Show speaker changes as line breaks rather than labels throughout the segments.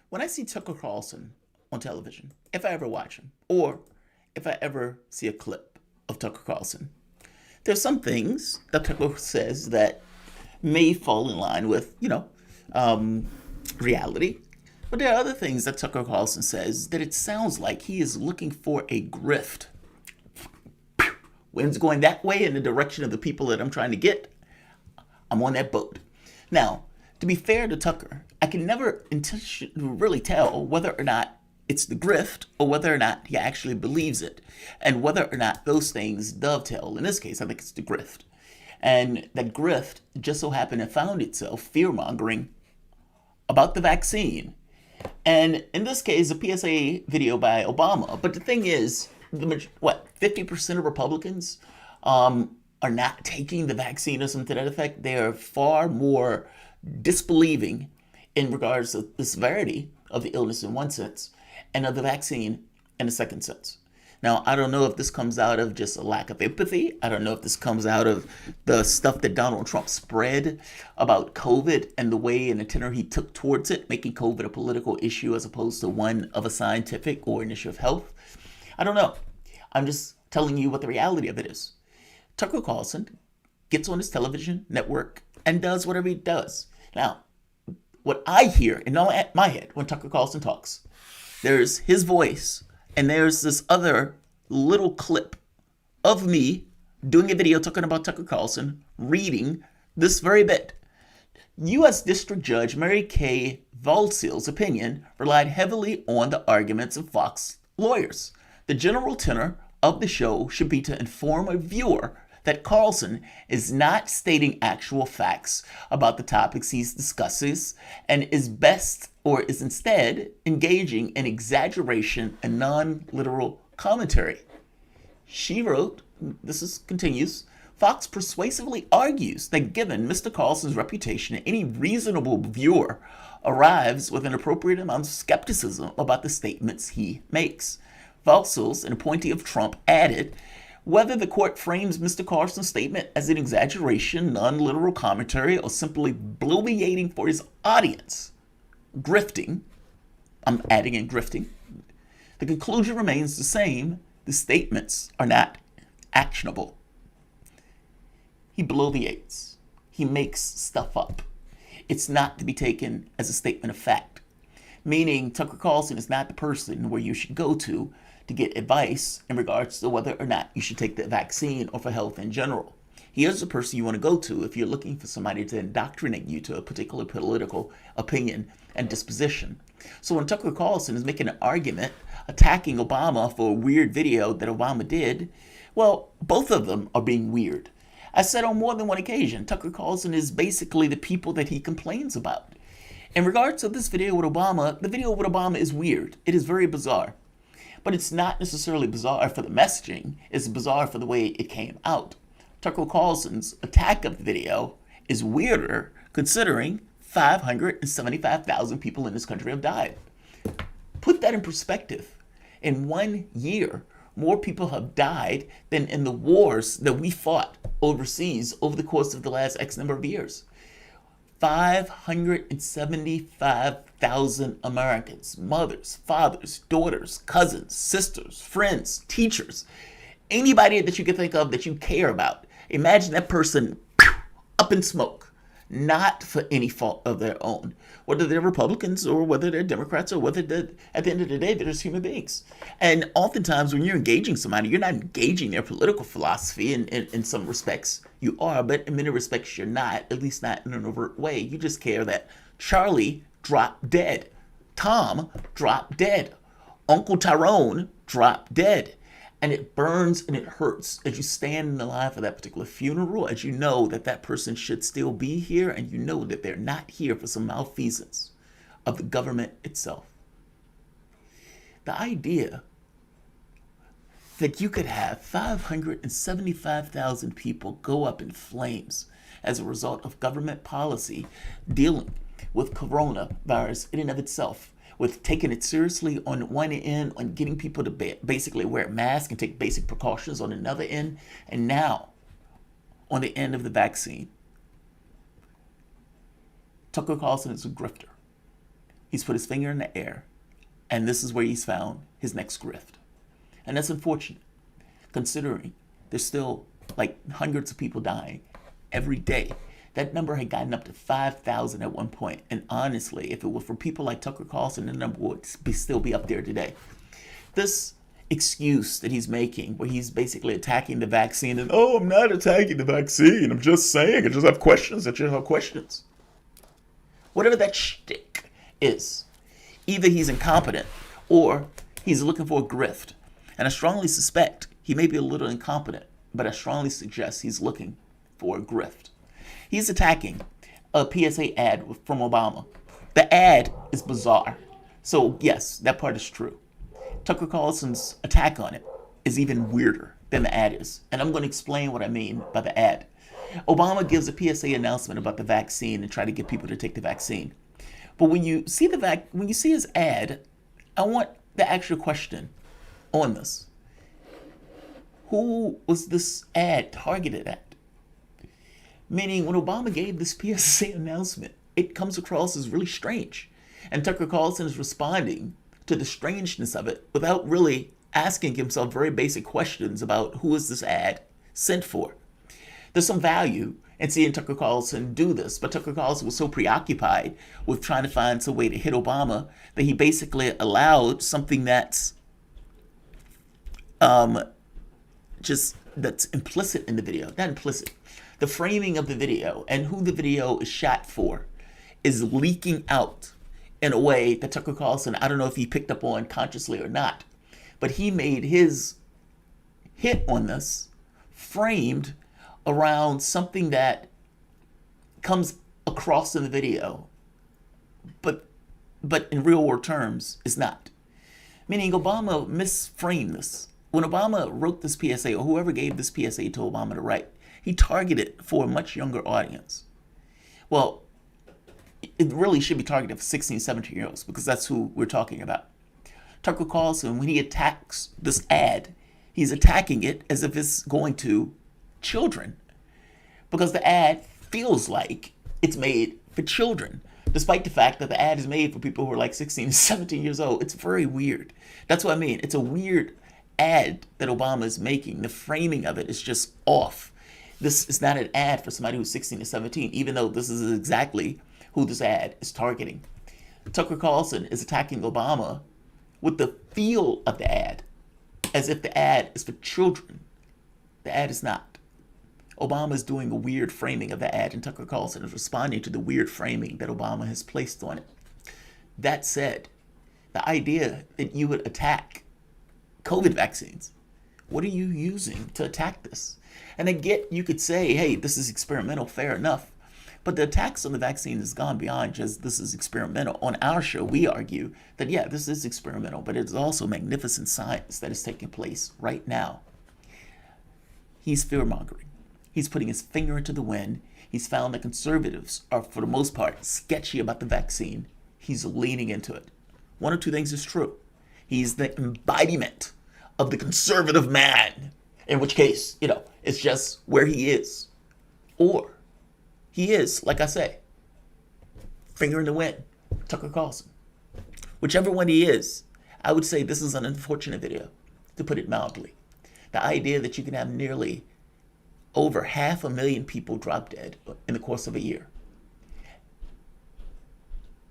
When I see Tucker Carlson on television, if I ever watch him, or if I ever see a clip of Tucker Carlson, there's some things that Tucker says that may fall in line with, um, reality. But there are other things that Tucker Carlson says that it sounds like he is looking for a grift. Wind's going that way in the direction of the people that I'm trying to get. I'm on that boat. Now, to be fair to Tucker, I can never really tell whether or not it's the grift or whether or not he actually believes it, and whether or not those things dovetail. In this case, I think it's the grift. And that grift just so happened to found itself fear-mongering about the vaccine. And in this case, a PSA video by Obama. But the thing is, 50% of Republicans are not taking the vaccine or something to that effect. They are far more disbelieving in regards to the severity of the illness in one sense and of the vaccine in a second sense. Now, I don't know if this comes out of just a lack of empathy. I don't know if this comes out of the stuff that Donald Trump spread about COVID and the way and the tenor he took towards it, making COVID a political issue as opposed to one of a scientific or an issue of health. I don't know. I'm just telling you what the reality of it is. Tucker Carlson gets on his television network and does whatever he does. Now, what I hear in my head when Tucker Carlson talks, there's his voice and there's this other little clip of me doing a video talking about Tucker Carlson reading this very bit. U.S. District Judge Mary Kay Volsil's opinion relied heavily on the arguments of Fox lawyers. The general tenor of the show should be to inform a viewer that Carlson is not stating actual facts about the topics he discusses and is instead engaging in exaggeration and non-literal commentary. She wrote, continues, Fox persuasively argues that given Mr. Carlson's reputation, any reasonable viewer arrives with an appropriate amount of skepticism about the statements he makes. Volsils, an appointee of Trump, added, whether the court frames Mr. Carlson's statement as an exaggeration, non-literal commentary, or simply bloviating for his audience, grifting, I'm adding in grifting, the conclusion remains the same. The statements are not actionable. He bloviates. He makes stuff up. It's not to be taken as a statement of fact. Meaning Tucker Carlson is not the person where you should go to get advice in regards to whether or not you should take the vaccine or for health in general. He is the person you want to go to if you're looking for somebody to indoctrinate you to a particular political opinion and disposition. So when Tucker Carlson is making an argument attacking Obama for a weird video that Obama did, well, both of them are being weird. I said on more than one occasion, Tucker Carlson is basically the people that he complains about. In regards to this video with Obama, the video with Obama is weird. It is very bizarre. But it's not necessarily bizarre for the messaging. It's bizarre for the way it came out. Tucker Carlson's attack of the video is weirder considering 575,000 people in this country have died. Put that in perspective. In 1 year, more people have died than in the wars that we fought overseas over the course of the last X number of years. 575,000 Americans, mothers, fathers, daughters, cousins, sisters, friends, teachers, anybody that you can think of that you care about. Imagine that person up in smoke, not for any fault of their own, whether they're Republicans or whether they're Democrats or whether at the end of the day, they're just human beings. And oftentimes when you're engaging somebody, you're not engaging their political philosophy in some respects. You are, but in many respects you're not, at least not in an overt way. You just care that Charlie dropped dead. Tom dropped dead. Uncle Tyrone dropped dead. And it burns and it hurts as you stand in the line for that particular funeral, as you know that that person should still be here, and you know that they're not here for some malfeasance of the government itself. The idea that you could have 575,000 people go up in flames as a result of government policy dealing with coronavirus in and of itself, with taking it seriously on one end, on getting people to basically wear masks and take basic precautions on another end, and now on the end of the vaccine. Tucker Carlson is a grifter. He's put his finger in the air, and this is where he's found his next grift. And that's unfortunate, considering there's still like hundreds of people dying every day. That number had gotten up to 5,000 at one point. And honestly, if it were for people like Tucker Carlson, the number would still be up there today. This excuse that he's making, where he's basically attacking the vaccine, and oh, I'm not attacking the vaccine, I'm just saying, I just have questions, Whatever that shtick is, either he's incompetent or he's looking for a grift. And I strongly suspect he may be a little incompetent, but I strongly suggest he's looking for a grift. He's attacking a PSA ad from Obama. The ad is bizarre. So yes, that part is true. Tucker Carlson's attack on it is even weirder than the ad is. And I'm going to explain what I mean by the ad. Obama gives a PSA announcement about the vaccine and try to get people to take the vaccine. But when you see his ad, I want the actual question on this. Who was this ad targeted at? Meaning, when Obama gave this PSA announcement, it comes across as really strange. And Tucker Carlson is responding to the strangeness of it without really asking himself very basic questions about who is this ad sent for. There's some value in seeing Tucker Carlson do this, but Tucker Carlson was so preoccupied with trying to find some way to hit Obama that he basically allowed something that's that's implicit in the video. Not implicit. The framing of the video and who the video is shot for is leaking out in a way that Tucker Carlson, I don't know if he picked up on consciously or not, but he made his hit on this framed around something that comes across in the video, but in real world terms is not. Meaning Obama misframed this. When Obama wrote this PSA, or whoever gave this PSA to Obama to write, he targeted for a much younger audience. Well, it really should be targeted for 16, 17-year-olds, because that's who we're talking about. Tucker Carlson, when he attacks this ad, he's attacking it as if it's going to children, because the ad feels like it's made for children, despite the fact that the ad is made for people who are like 16, 17 years old. It's very weird. That's what I mean. It's a weird ad that Obama is making. The framing of it is just off. This is not an ad for somebody who's 16 to 17, even though this is exactly who this ad is targeting. Tucker Carlson is attacking Obama with the feel of the ad, as if the ad is for children. The ad is not. Obama is doing a weird framing of the ad, and Tucker Carlson is responding to the weird framing that Obama has placed on it. That said, the idea that you would attack COVID vaccines, what are you using to attack this? And I get, you could say, hey, this is experimental, fair enough. But the attacks on the vaccine has gone beyond just this is experimental. On our show, we argue that, yeah, this is experimental, but it's also magnificent science that is taking place right now. He's fearmongering. He's putting his finger into the wind. He's found that conservatives are, for the most part, sketchy about the vaccine. He's leaning into it. One or two things is true. He's the embodiment of the conservative man, in which case, it's just where he is. Or he is, like I say, finger in the wind, Tucker Carlson. Whichever one he is, I would say this is an unfortunate video, to put it mildly. The idea that you can have nearly over 500,000 people drop dead in the course of a year,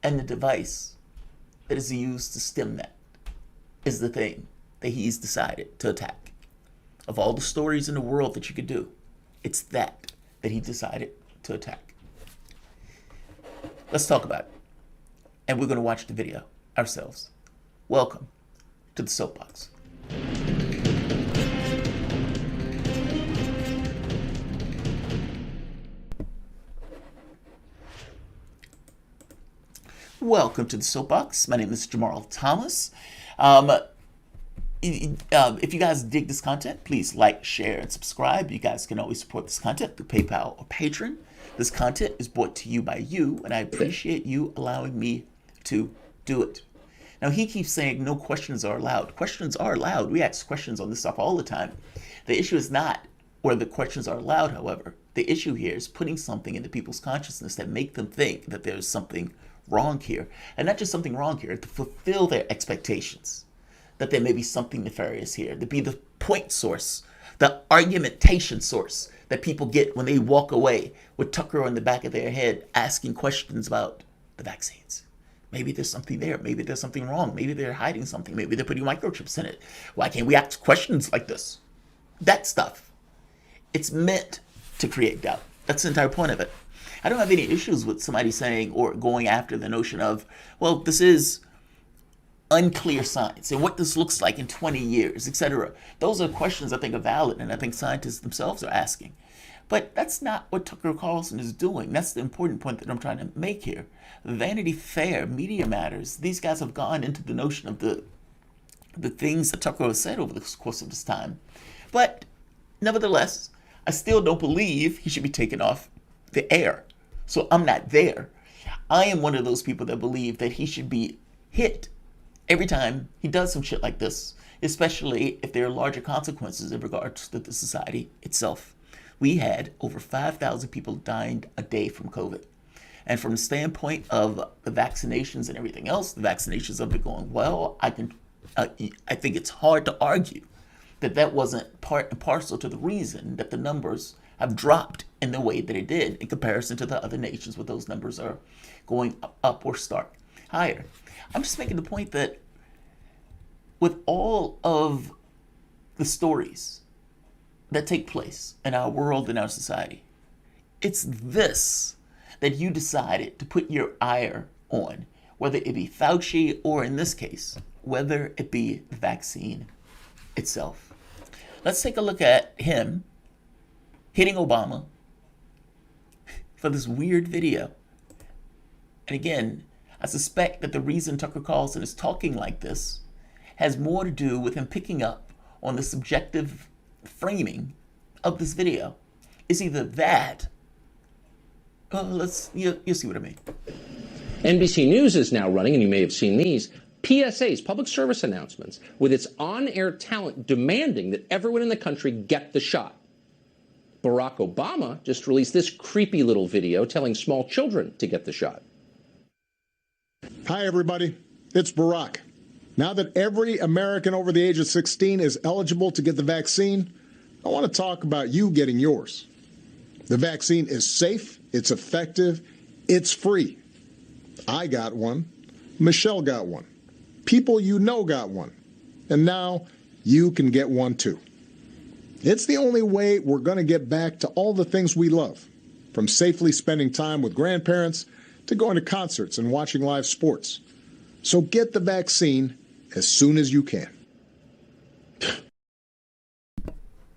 and the device that is used to stem that is the thing that he's decided to attack. Of all the stories in the world that you could do, it's that he decided to attack. Let's talk about it. And we're going to watch the video ourselves. Welcome to the Soapbox. Welcome to the Soapbox. My name is Jamarl Thomas. If you guys dig this content, please like, share, and subscribe. You guys can always support this content through PayPal or Patreon. This content is brought to you by you, and I appreciate you allowing me to do it. Now, he keeps saying no questions are allowed. Questions are allowed. We ask questions on this stuff all the time. The issue is not whether the questions are allowed, however. The issue here is putting something into people's consciousness that make them think that there's something wrong here. And not just something wrong here, to fulfill their expectations that there may be something nefarious here, to be the point source, the argumentation source that people get when they walk away with Tucker on the back of their head asking questions about the vaccines. Maybe there's something there. Maybe there's something wrong. Maybe they're hiding something. Maybe they're putting microchips in it. Why can't we ask questions like this? That stuff. It's meant to create doubt. That's the entire point of it. I don't have any issues with somebody saying or going after the notion of, well, this is unclear science and what this looks like in 20 years, etc. Those are questions I think are valid and I think scientists themselves are asking. But that's not what Tucker Carlson is doing. That's the important point that I'm trying to make here. Vanity Fair, Media Matters, these guys have gone into the notion of the things that Tucker has said over the course of this time. But nevertheless, I still don't believe he should be taken off the air. So I'm not there. I am one of those people that believe that he should be hit every time he does some shit like this, especially if there are larger consequences in regards to the society itself. We had over 5,000 people dying a day from COVID. And from the standpoint of the vaccinations and everything else, the vaccinations have been going well. I think it's hard to argue that that wasn't part and parcel to the reason that the numbers have dropped in the way that it did in comparison to the other nations where those numbers are going up or start higher. I'm just making the point that with all of the stories that take place in our world and our society, it's this that you decided to put your ire on, whether it be Fauci or in this case, whether it be the vaccine itself. Let's take a look at him hitting Obama for this weird video. And again, I suspect that the reason Tucker Carlson is talking like this has more to do with him picking up on the subjective framing of this video. It's either that, you'll see what I mean.
NBC News is now running, and you may have seen these, PSAs, public service announcements, with its on-air talent demanding that everyone in the country get the shot. Barack Obama just released this creepy little video telling small children to get the shot.
Hi, everybody. It's Barack. Now that every American over the age of 16 is eligible to get the vaccine, I want to talk about you getting yours. The vaccine is safe, it's effective, it's free. I got one. Michelle got one. People you know got one. And now you can get one too. It's the only way we're going to get back to all the things we love, from safely spending time with grandparents to going to concerts and watching live sports. So get the vaccine as soon as you can.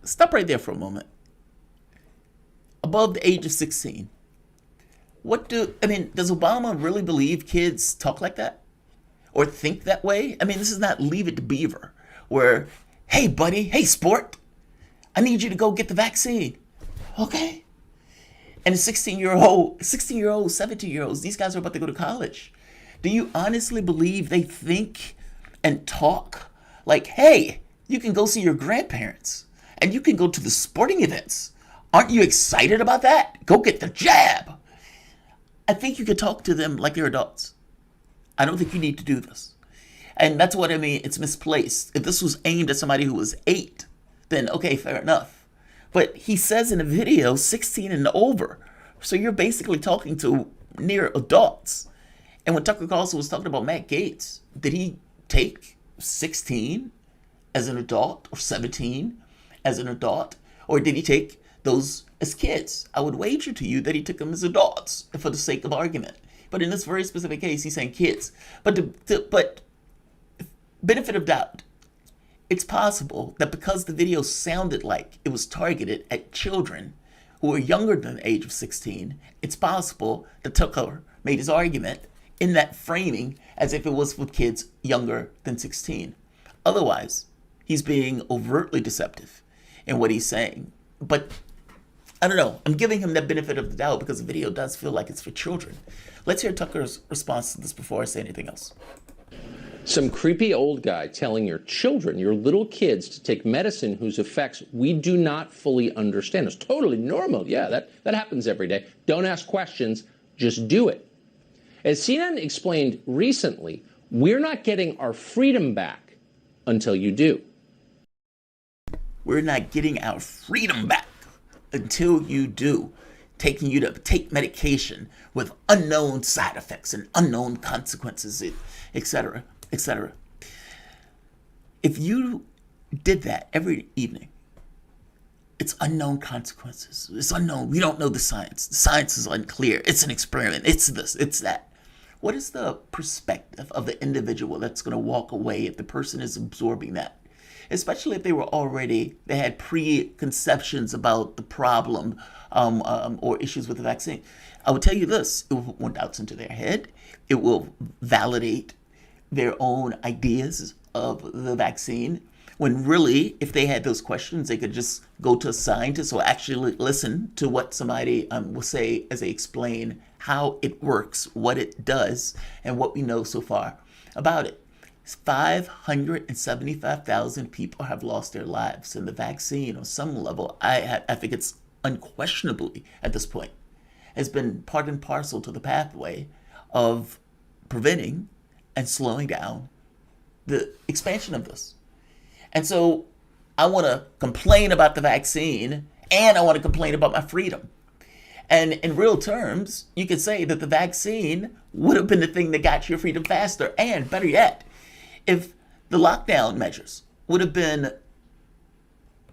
Stop right there for a moment. Above the age of 16, does Obama really believe kids talk like that? Or think that way? I mean, this is not Leave It to Beaver, where, hey buddy, hey sport, I need you to go get the vaccine. Okay. And a 16-year-old, 17-year-olds, these guys are about to go to college. Do you honestly believe they think and talk like, hey, you can go see your grandparents and you can go to the sporting events? Aren't you excited about that? Go get the jab. I think you could talk to them like they're adults. I don't think you need to do this. And that's what I mean. It's misplaced. If this was aimed at somebody who was 8, then okay, fair enough. But he says in a video 16 and over. So you're basically talking to near adults. And when Tucker Carlson was talking about Matt Gaetz, did he take 16 as an adult or 17 as an adult? Or did he take those as kids? I would wager to you that he took them as adults for the sake of argument. But in this very specific case, he's saying kids. But benefit of doubt, it's possible that because the video sounded like it was targeted at children who are younger than the age of 16, it's possible that Tucker made his argument in that framing as if it was for kids younger than 16. Otherwise, he's being overtly deceptive in what he's saying. But I don't know. I'm giving him that benefit of the doubt because the video does feel like it's for children. Let's hear Tucker's response to this before I say anything else.
Some creepy old guy telling your children, your little kids, to take medicine whose effects we do not fully understand. It's totally normal. Yeah, that happens every day. Don't ask questions. Just do it. As CNN explained recently, we're not getting our freedom back until you do.
We're not getting our freedom back until you do. Taking you to take medication with unknown side effects and unknown consequences, etc., etc. If you did that every evening, it's unknown consequences. It's unknown. We don't know the science. The science is unclear. It's an experiment. It's this, it's that. What is the perspective of the individual that's going to walk away if the person is absorbing that? Especially if they had preconceptions about the problem or issues with the vaccine. I will tell you this, it will put doubts into their head. It will validate their own ideas of the vaccine, when really, if they had those questions, they could just go to a scientist or actually listen to what somebody will say as they explain how it works, what it does, and what we know so far about it. 575,000 people have lost their lives, and the vaccine, on some level, I think it's unquestionably at this point, has been part and parcel to the pathway of preventing and slowing down the expansion of this. And so I want to complain about the vaccine, and I want to complain about my freedom. And in real terms, you could say that the vaccine would have been the thing that got your freedom faster. And better yet, if the lockdown measures would have been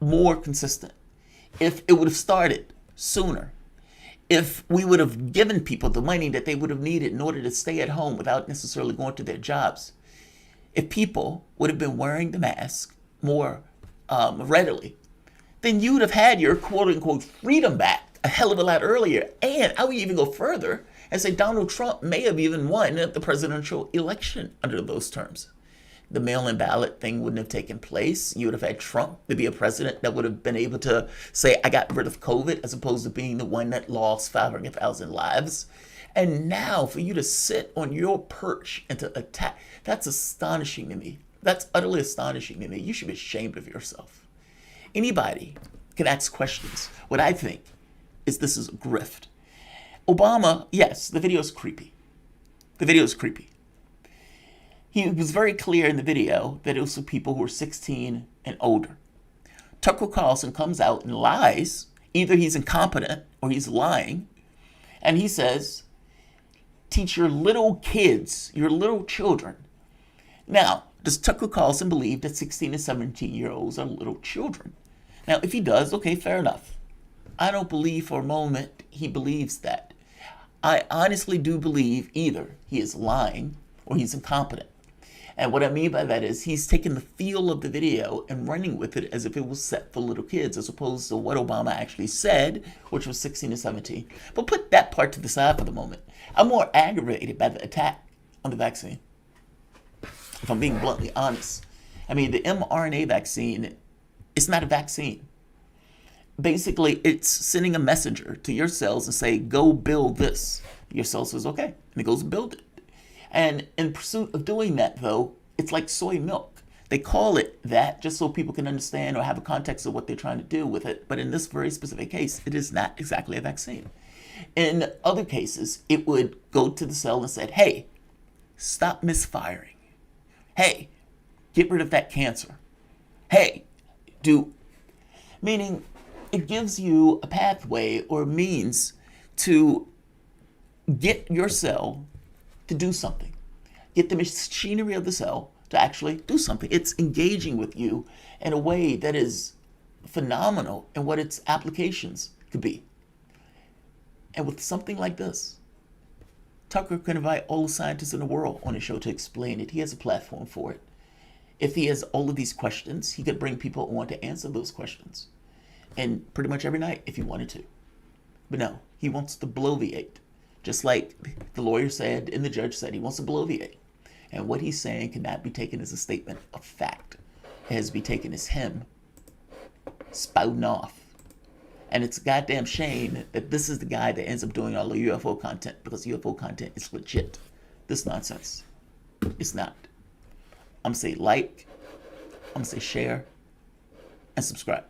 more consistent, if it would have started sooner, if we would have given people the money that they would have needed in order to stay at home without necessarily going to their jobs, if people would have been wearing the mask more readily, then you would have had your quote-unquote freedom back a hell of a lot earlier. And I would even go further and say Donald Trump may have even won the presidential election under those terms. The mail-in ballot thing wouldn't have taken place. You would have had Trump to be a president that would have been able to say, I got rid of COVID, as opposed to being the one that lost 500,000 lives. And now for you to sit on your perch and to attack, that's astonishing to me. That's utterly astonishing to me. You should be ashamed of yourself. Anybody can ask questions. What I think is this is a grift. Obama, yes, the video is creepy. The video is creepy. He was very clear in the video that it was for people who were 16 and older. Tucker Carlson comes out and lies. Either he's incompetent or he's lying. And he says, teach your little kids, your little children. Now, does Tucker Carlson believe that 16 and 17-year-olds are little children? Now, if he does, okay, fair enough. I don't believe for a moment he believes that. I honestly do believe either he is lying or he's incompetent. And what I mean by that is he's taken the feel of the video and running with it as if it was set for little kids, as opposed to what Obama actually said, which was 16 to 17. But put that part to the side for the moment. I'm more aggravated by the attack on the vaccine, if I'm being bluntly honest. I mean, the mRNA vaccine, it's not a vaccine. Basically, it's sending a messenger to your cells and say, go build this. Your cell says, okay, and it goes build it. And in pursuit of doing that, though, it's like soy milk. They call it that just so people can understand or have a context of what they're trying to do with it. But in this very specific case, it is not exactly a vaccine. In other cases, it would go to the cell and say, hey, stop misfiring. Hey, get rid of that cancer. Hey, meaning it gives you a pathway or a means to get your cell to do something. Get the machinery of the cell to actually do something. It's engaging with you in a way that is phenomenal in what its applications could be. And with something like this, Tucker can invite all the scientists in the world on his show to explain it. He has a platform for it. If he has all of these questions, he could bring people on to answer those questions. And pretty much every night if he wanted to. But no, he wants to bloviate. Just like the lawyer said and the judge said, he wants to bloviate. And what he's saying cannot be taken as a statement of fact. It has to be taken as him spouting off. And it's a goddamn shame that this is the guy that ends up doing all the UFO content, because UFO content is legit. This nonsense, it's not. I'm going to say like, I'm going to say share, and subscribe.